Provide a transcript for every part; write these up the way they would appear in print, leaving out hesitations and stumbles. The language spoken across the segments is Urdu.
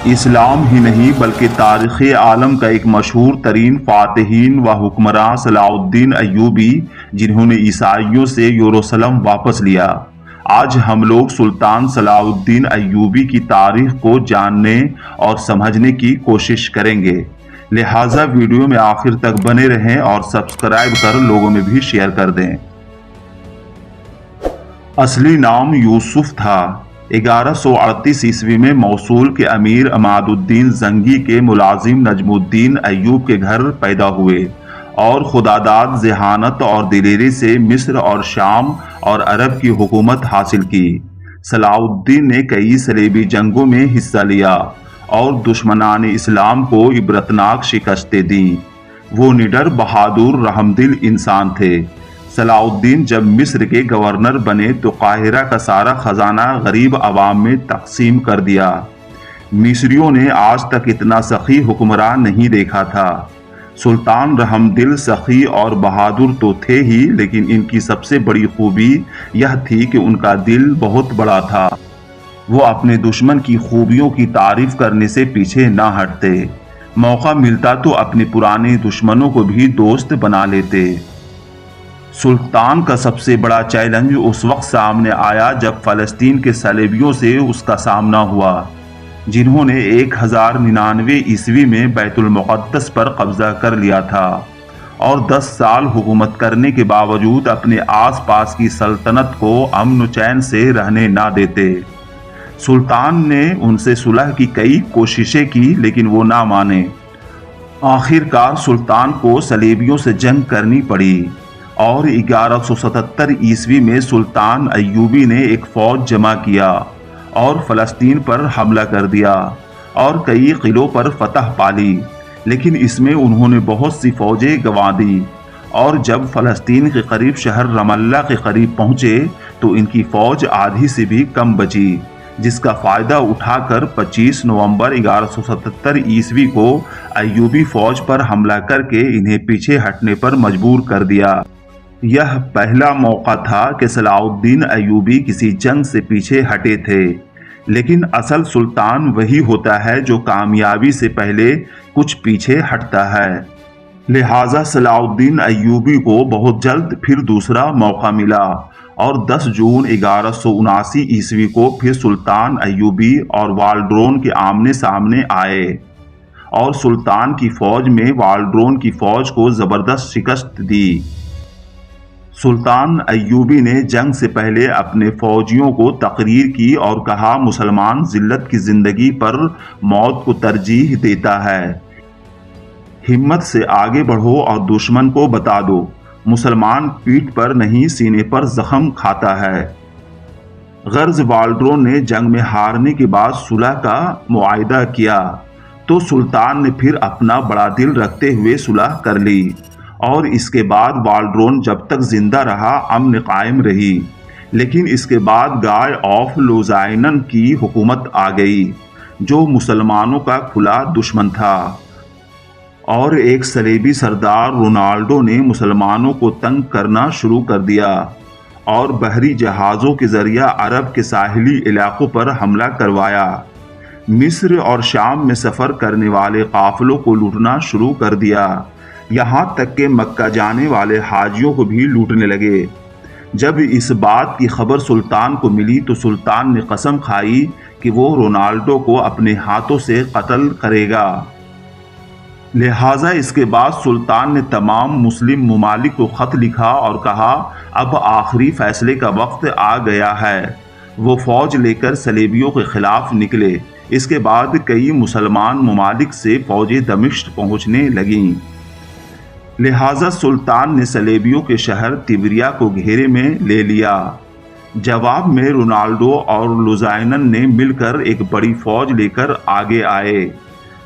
اسلام ہی نہیں بلکہ تاریخ عالم کا ایک مشہور ترین فاتحین و حکمراں صلاح الدین ایوبی، جنہوں نے عیسائیوں سے یروشلم واپس لیا۔ آج ہم لوگ سلطان صلاح الدین ایوبی کی تاریخ کو جاننے اور سمجھنے کی کوشش کریں گے، لہٰذا ویڈیو میں آخر تک بنے رہیں اور سبسکرائب کر لوگوں میں بھی شیئر کر دیں۔ اصلی نام یوسف تھا۔ 1138 عیسوی میں موصول کے امیر عماد الدین زنگی کے ملازم نجم الدین ایوب کے گھر پیدا ہوئے اور خداداد ذہانت اور دلیری سے مصر اور شام اور عرب کی حکومت حاصل کی۔ صلاح الدین نے کئی صلیبی جنگوں میں حصہ لیا اور دشمنان اسلام کو عبرتناک شکستیں دیں۔ وہ نڈر، بہادر، رحمدل انسان تھے۔ صلاح الدین جب مصر کے گورنر بنے تو قاہرہ کا سارا خزانہ غریب عوام میں تقسیم کر دیا۔ مصریوں نے آج تک اتنا سخی حکمراں نہیں دیکھا تھا۔ سلطان رحمدل، سخی اور بہادر تو تھے ہی، لیکن ان کی سب سے بڑی خوبی یہ تھی کہ ان کا دل بہت بڑا تھا۔ وہ اپنے دشمن کی خوبیوں کی تعریف کرنے سے پیچھے نہ ہٹتے۔ موقع ملتا تو اپنے پرانے دشمنوں کو بھی دوست بنا لیتے۔ سلطان کا سب سے بڑا چیلنج اس وقت سامنے آیا جب فلسطین کے صلیبیوں سے اس کا سامنا ہوا، جنہوں نے 1099 عیسوی میں بیت المقدس پر قبضہ کر لیا تھا اور 10 سال حکومت کرنے کے باوجود اپنے آس پاس کی سلطنت کو امن و چین سے رہنے نہ دیتے۔ سلطان نے ان سے صلح کی کئی کوششیں کی، لیکن وہ نہ مانے۔ آخرکار سلطان کو صلیبیوں سے جنگ کرنی پڑی اور 1177 عیسوی میں سلطان ایوبی نے ایک فوج جمع کیا اور فلسطین پر حملہ کر دیا اور کئی قلعوں پر فتح پالی، لیکن اس میں انہوں نے بہت سی فوجیں گنوا دی اور جب فلسطین کے قریب شہر رام اللہ کے قریب پہنچے تو ان کی فوج آدھی سے بھی کم بچی، جس کا فائدہ اٹھا کر 25 نومبر 1177 عیسوی کو ایوبی فوج پر حملہ کر کے انہیں پیچھے ہٹنے پر مجبور کر دیا۔ یہ پہلا موقع تھا کہ صلاح الدین ایوبی کسی جنگ سے پیچھے ہٹے تھے، لیکن اصل سلطان وہی ہوتا ہے جو کامیابی سے پہلے کچھ پیچھے ہٹتا ہے۔ لہٰذا صلاح الدین ایوبی کو بہت جلد پھر دوسرا موقع ملا اور 10 جون 1179 عیسوی کو پھر سلطان ایوبی اور والڈرون کے آمنے سامنے آئے اور سلطان کی فوج میں والڈرون کی فوج کو زبردست شکست دی۔ سلطان ایوبی نے جنگ سے پہلے اپنے فوجیوں کو تقریر کی اور کہا، مسلمان ذلت کی زندگی پر موت کو ترجیح دیتا ہے۔ ہمت سے آگے بڑھو اور دشمن کو بتا دو، مسلمان پیٹھ پر نہیں سینے پر زخم کھاتا ہے۔ غرض والڈرون نے جنگ میں ہارنے کے بعد صلح کا معاہدہ کیا تو سلطان نے پھر اپنا بڑا دل رکھتے ہوئے صلح کر لی اور اس کے بعد والڈرون جب تک زندہ رہا امن قائم رہی، لیکن اس کے بعد گائے آف لوزائنن کی حکومت آ گئی جو مسلمانوں کا کھلا دشمن تھا، اور ایک صلیبی سردار رونالڈو نے مسلمانوں کو تنگ کرنا شروع کر دیا اور بحری جہازوں کے ذریعہ عرب کے ساحلی علاقوں پر حملہ کروایا۔ مصر اور شام میں سفر کرنے والے قافلوں کو لوٹنا شروع کر دیا، یہاں تک کہ مکہ جانے والے حاجیوں کو بھی لوٹنے لگے۔ جب اس بات کی خبر سلطان کو ملی تو سلطان نے قسم کھائی کہ وہ رونالڈو کو اپنے ہاتھوں سے قتل کرے گا۔ لہٰذا اس کے بعد سلطان نے تمام مسلم ممالک کو خط لکھا اور کہا، اب آخری فیصلے کا وقت آ گیا ہے۔ وہ فوج لے کر صلیبیوں کے خلاف نکلے۔ اس کے بعد کئی مسلمان ممالک سے فوجیں دمشق پہنچنے لگیں۔ لہٰذا سلطان نے صلیبیوں کے شہر تیبریا کو گھیرے میں لے لیا۔ جواب میں رونالڈو اور لوزائنن نے مل کر ایک بڑی فوج لے کر آگے آئے۔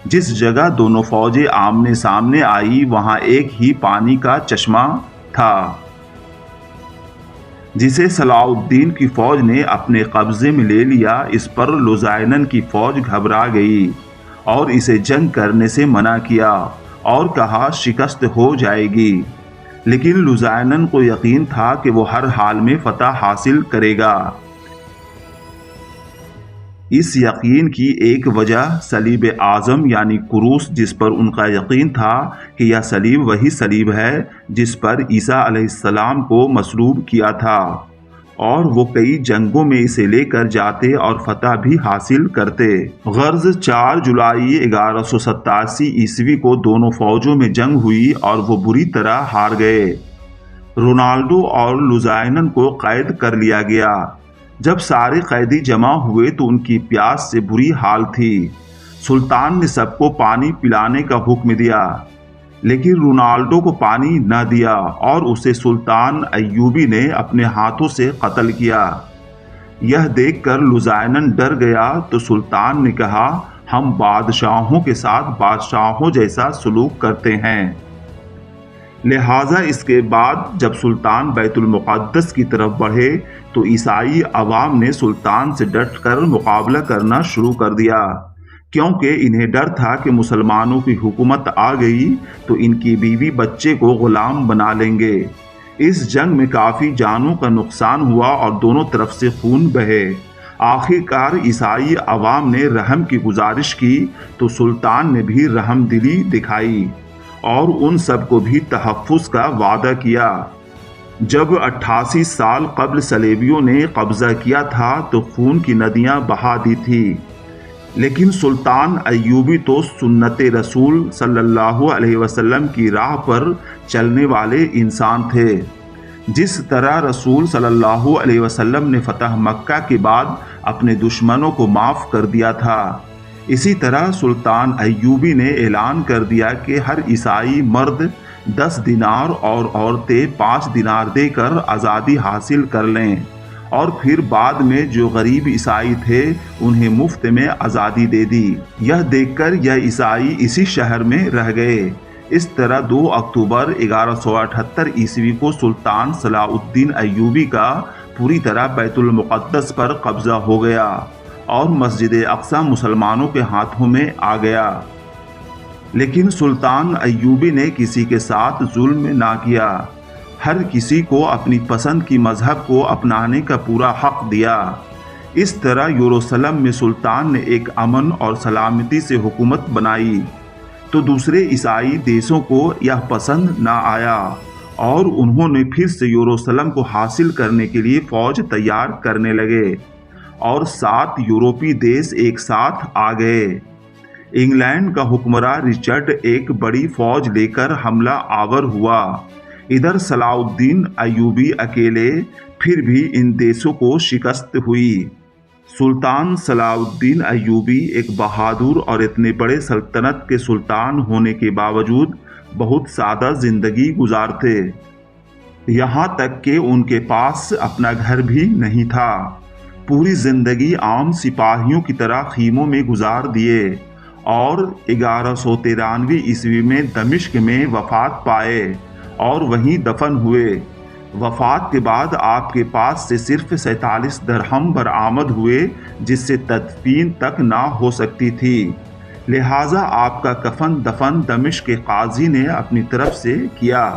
جس جگہ دونوں فوجیں آمنے سامنے آئی وہاں ایک ہی پانی کا چشمہ تھا، جسے صلاح الدین کی فوج نے اپنے قبضے میں لے لیا۔ اس پر لوزائنن کی فوج گھبرا گئی اور اسے جنگ کرنے سے منع کیا اور کہا شکست ہو جائے گی، لیکن لوزائنن کو یقین تھا کہ وہ ہر حال میں فتح حاصل کرے گا۔ اس یقین کی ایک وجہ صلیب اعظم یعنی کروس، جس پر ان کا یقین تھا کہ یہ صلیب وہی صلیب ہے جس پر عیسیٰ علیہ السلام کو مصلوب کیا تھا، اور وہ کئی جنگوں میں اسے لے کر جاتے اور فتح بھی حاصل کرتے۔ غرض 4 جولائی 1187 عیسوی کو دونوں فوجوں میں جنگ ہوئی اور وہ بری طرح ہار گئے۔ رونالڈو اور لوزائنن کو قید کر لیا گیا۔ جب سارے قیدی جمع ہوئے تو ان کی پیاس سے بری حال تھی۔ سلطان نے سب کو پانی پلانے کا حکم دیا، لیکن رونالڈو کو پانی نہ دیا اور اسے سلطان ایوبی نے اپنے ہاتھوں سے قتل کیا۔ یہ دیکھ کر لوزائنن ڈر گیا تو سلطان نے کہا، ہم بادشاہوں کے ساتھ بادشاہوں جیسا سلوک کرتے ہیں۔ لہٰذا اس کے بعد جب سلطان بیت المقدس کی طرف بڑھے تو عیسائی عوام نے سلطان سے ڈٹ کر مقابلہ کرنا شروع کر دیا، کیونکہ انہیں ڈر تھا کہ مسلمانوں کی حکومت آ گئی تو ان کی بیوی بچے کو غلام بنا لیں گے۔ اس جنگ میں کافی جانوں کا نقصان ہوا اور دونوں طرف سے خون بہے۔ آخر کار عیسائی عوام نے رحم کی گزارش کی تو سلطان نے بھی رحم دلی دکھائی اور ان سب کو بھی تحفظ کا وعدہ کیا۔ جب 88 سال قبل صلیبیوں نے قبضہ کیا تھا تو خون کی ندیاں بہا دی تھی، لیکن سلطان ایوبی تو سنت رسول صلی اللہ علیہ وسلم کی راہ پر چلنے والے انسان تھے۔ جس طرح رسول صلی اللہ علیہ وسلم نے فتح مکہ کے بعد اپنے دشمنوں کو معاف کر دیا تھا، اسی طرح سلطان ایوبی نے اعلان کر دیا کہ ہر عیسائی مرد 10 دینار اور عورتیں 5 دینار دے کر آزادی حاصل کر لیں، اور پھر بعد میں جو غریب عیسائی تھے انہیں مفت میں آزادی دے دی۔ یہ دیکھ کر یہ عیسائی اسی شہر میں رہ گئے۔ اس طرح 2 اکتوبر 1178 عیسوی کو سلطان صلاح الدین ایوبی کا پوری طرح بیت المقدس پر قبضہ ہو گیا اور مسجد اقصی مسلمانوں کے ہاتھوں میں آ گیا۔ لیکن سلطان ایوبی نے کسی کے ساتھ ظلم نہ کیا، ہر کسی کو اپنی پسند کی مذہب کو اپنانے کا پورا حق دیا۔ اس طرح یروشلم میں سلطان نے ایک امن اور سلامتی سے حکومت بنائی، تو دوسرے عیسائی دیشوں کو یہ پسند نہ آیا اور انہوں نے پھر سے یروشلم کو حاصل کرنے کے لیے فوج تیار کرنے لگے اور 7 یورپی دیش ایک ساتھ آ گئے۔ انگلینڈ کا حکمراں رچرڈ ایک بڑی فوج لے کر حملہ آور ہوا۔ ادھر صلاح الدین ایوبی اکیلے، پھر بھی ان دیشوں کو شکست ہوئی۔ سلطان صلاح الدین ایوبی ایک بہادر اور اتنے بڑے سلطنت کے سلطان ہونے کے باوجود بہت سادہ زندگی گزارتے، یہاں تک کہ ان کے پاس اپنا گھر بھی نہیں تھا۔ پوری زندگی عام سپاہیوں کی طرح خیموں میں گزار دیے اور 1193 عیسوی میں دمشق میں وفات پائے اور وہیں دفن ہوئے۔ وفات کے بعد آپ کے پاس سے صرف 47 درہم برآمد ہوئے، جس سے تدفین تک نہ ہو سکتی تھی، لہٰذا آپ کا کفن دفن دمشق کے قاضی نے اپنی طرف سے کیا۔